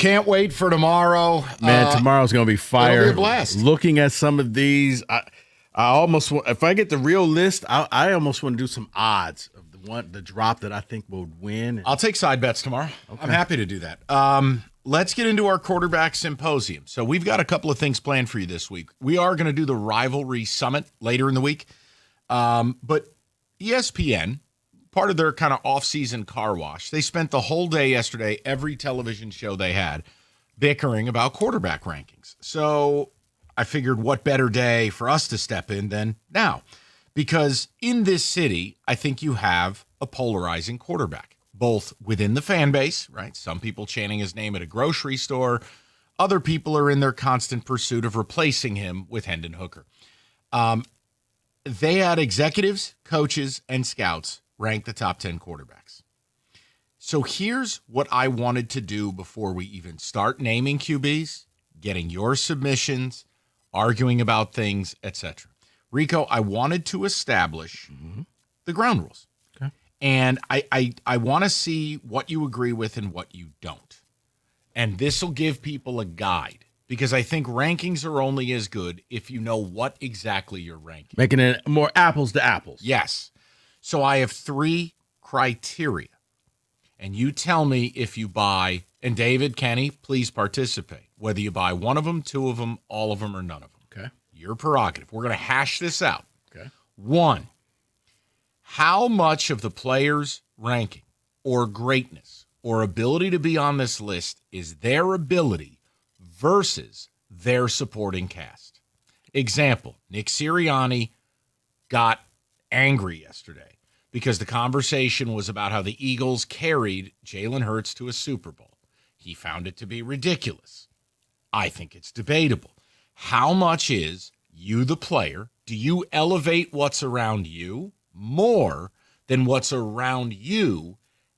Can't wait for tomorrow. Man, tomorrow's going to be fire. It'll be a blast. Looking at some of these, I almost want, if I get the real list, I almost want to do some odds of the drop that I think will win. I'll take side bets tomorrow. Okay. I'm happy to do that. Let's get into our quarterback symposium. So we've got a couple of things planned for you this week. We are going to do the rivalry summit later in the week. But ESPN, part of their kind of off-season car wash, they spent the whole day yesterday, every television show they had, bickering about quarterback rankings. So I figured what better day for us to step in than now. Because in this city, I think you have a polarizing quarterback, both within the fan base, right? Some people chanting his name at a grocery store. Other people are in their constant pursuit of replacing him with Hendon Hooker. They had executives, coaches, and scouts rank the top 10 quarterbacks. So here's what I wanted to do before we even start naming QBs, getting your submissions, arguing about things, etc. Rico, I wanted to establish the ground rules. Okay. And I want to see what you agree with and what you don't. And this will give people a guide, because I think rankings are only as good if you know what exactly you're ranking. Making it more apples to apples. Yes. So I have 3 criteria, and you tell me if you buy, and David, Kenny, please participate, whether you buy one of them, 2 of them, all of them, or none of them. Okay. Your prerogative. We're going to hash this out. Okay. 1, how much of the player's ranking or greatness or ability to be on this list is their ability versus their supporting cast? Example, Nick Sirianni got angry yesterday because the conversation was about how the Eagles carried Jalen Hurts to a Super Bowl. He found it to be ridiculous. I think it's debatable. How much is you, the player, do you elevate what's around you more than what's around you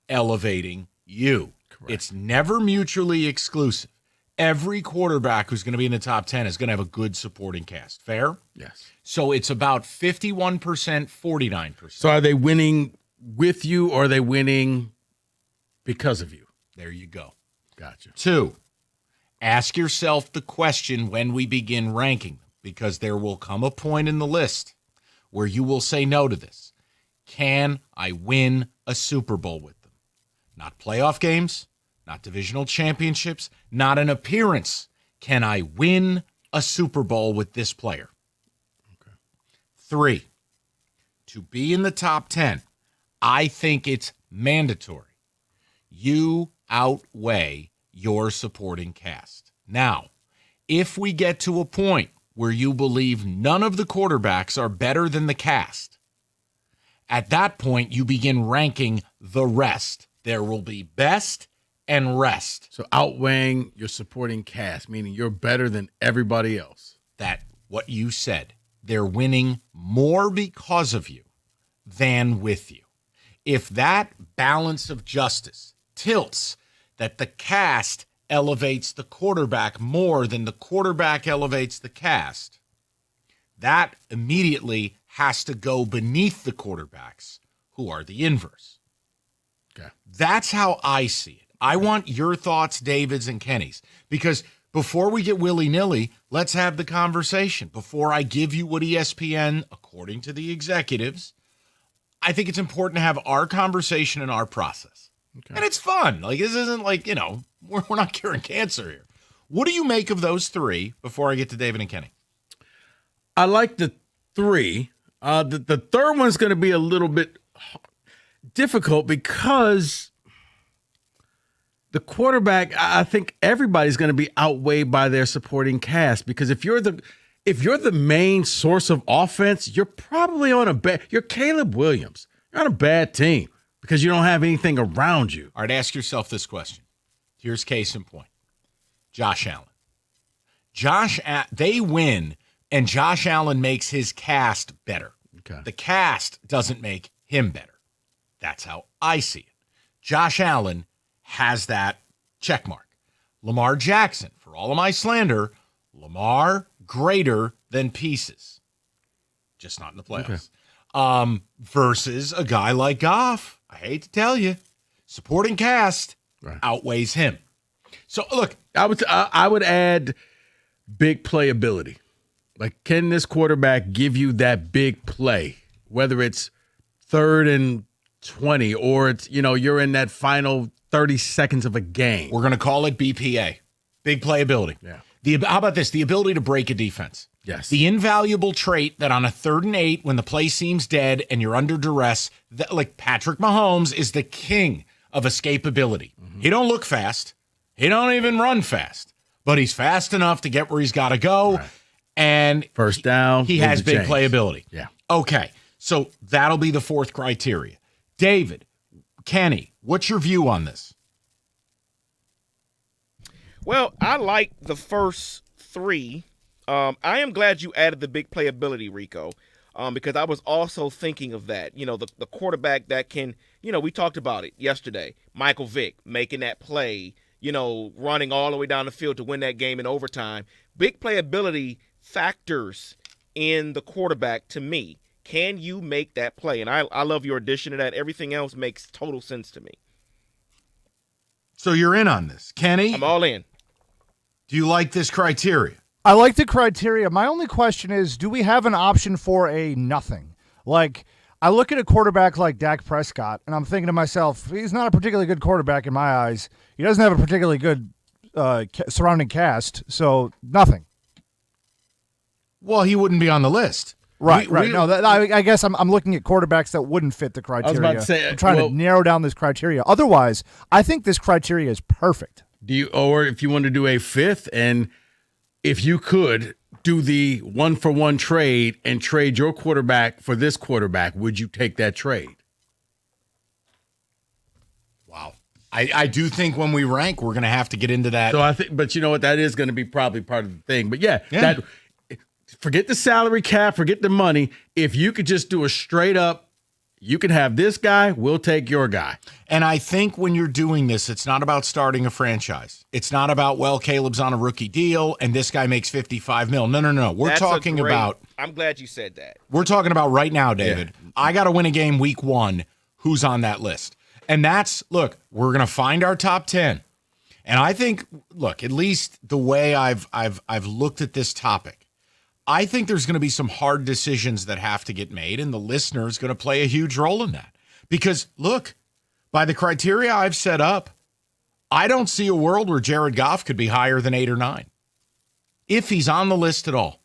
elevating you? Correct. It's never mutually exclusive. Every quarterback who's going to be in the top 10 is going to have a good supporting cast. Fair? Yes. So it's about 51%, 49%. So are they winning with you, or are they winning because of you? There you go. Gotcha. 2, ask yourself the question when we begin ranking them, because there will come a point in the list where you will say no to this. Can I win a Super Bowl with them? Not playoff games, not divisional championships, not an appearance. Can I win a Super Bowl with this player? Okay. 3, to be in the top 10, I think it's mandatory. You outweigh your supporting cast. Now, if we get to a point where you believe none of the quarterbacks are better than the cast, at that point you begin ranking the rest. There will be best and rest. So outweighing your supporting cast, meaning you're better than everybody else. That what you said. They're winning more because of you than with you. If that balance of justice tilts that the cast elevates the quarterback more than the quarterback elevates the cast, that immediately has to go beneath the quarterbacks, who are the inverse. Okay. That's how I see it. I want your thoughts, David's and Kenny's, because before we get willy-nilly, let's have the conversation. Before I give you what ESPN, according to the executives, I think it's important to have our conversation and our process. Okay. And it's fun. Like, this isn't like, we're not curing cancer here. What do you make of those 3 before I get to David and Kenny? I like the 3. The third one's going to be a little bit difficult because the quarterback, I think everybody's going to be outweighed by their supporting cast, because if you're the main source of offense, you're probably you're Caleb Williams. You're on a bad team because you don't have anything around you. All right, ask yourself this question. Here's case in point. Josh Allen. They win, and Josh Allen makes his cast better. Okay. The cast doesn't make him better. That's how I see it. Josh Allen has that check mark. Lamar Jackson, for all of my slander, Lamar greater than pieces. Just not in the playoffs. Okay. Versus a guy like Goff. I hate to tell you, supporting cast outweighs him. So look, I would add big playability. Like, can this quarterback give you that big play, whether it's 3rd and 20 or it's, you're in that final 30 seconds of a game. we're going to call it BPA, big playability. Yeah. How about this? The ability to break a defense. Yes. The invaluable trait that on a 3rd and 8, when the play seems dead and you're under duress, that, like Patrick Mahomes is the king of escapability. He don't look fast. He don't even run fast, but he's fast enough to get where he's got to go. Right. And first down, he has big playability. Yeah. Okay, so that'll be the 4th criteria. David, Kenny, what's your view on this? Well, I like the first 3. I am glad you added the big playability, Rico, because I was also thinking of that. The quarterback that can, we talked about it yesterday. Michael Vick making that play, running all the way down the field to win that game in overtime. Big playability factors in the quarterback to me. Can you make that play? And I love your addition to that. Everything else makes total sense to me. So you're in on this. Kenny? I'm all in. Do you like this criteria? I like the criteria. My only question is, do we have an option for a nothing? Like, I look at a quarterback like Dak Prescott, and I'm thinking to myself, he's not a particularly good quarterback in my eyes. He doesn't have a particularly good surrounding cast, so nothing. Well, he wouldn't be on the list. Right. No, I guess I'm looking at quarterbacks that wouldn't fit the criteria. I was about to say, I'm trying to narrow down this criteria. Otherwise, I think this criteria is perfect. Or if you want to do a 5th, and if you could do the 1-for-1 trade and trade your quarterback for this quarterback, would you take that trade? Wow. I do think when we rank, we're going to have to get into that. So I think, but you know what? That is going to be probably part of the thing. But yeah. Forget the salary cap, forget the money. If you could just do a straight up, you can have this guy, we'll take your guy. And I think when you're doing this, it's not about starting a franchise. It's not about, well, Caleb's on a rookie deal and this guy makes $55 million. No. We're talking about. I'm glad you said that. We're talking about right now, David. Yeah. I got to win a game week 1. Who's on that list? And that's, look, we're going to find our top 10. And I think, look, at least the way I've looked at this topic, I think there's going to be some hard decisions that have to get made, and the listener is going to play a huge role in that. Because, look, by the criteria I've set up, I don't see a world where Jared Goff could be higher than 8 or 9, if he's on the list at all.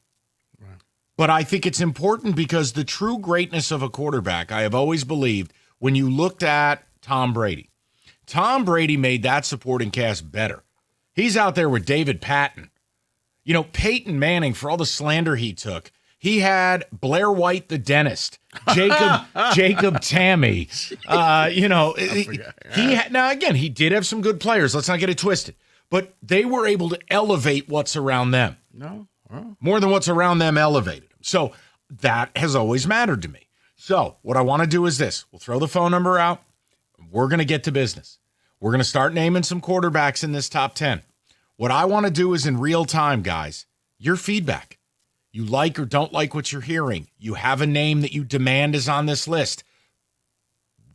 Right. But I think it's important because the true greatness of a quarterback, I have always believed, when you looked at Tom Brady made that supporting cast better. He's out there with David Patton. Peyton Manning, for all the slander he took, he had Blair White, the dentist, Jacob Tammy. Now again, he did have some good players. Let's not get it twisted. But they were able to elevate what's around them. No. Oh. More than what's around them elevated them. So that has always mattered to me. So what I want to do is this. We'll throw the phone number out. We're going to get to business. We're going to start naming some quarterbacks in this top 10. What I want to do is in real time, guys, your feedback. You like or don't like what you're hearing. You have a name that you demand is on this list.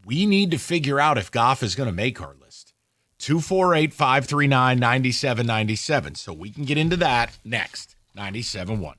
We need to figure out if Goff is going to make our list. 248-539-9797. So we can get into that next. 97.1.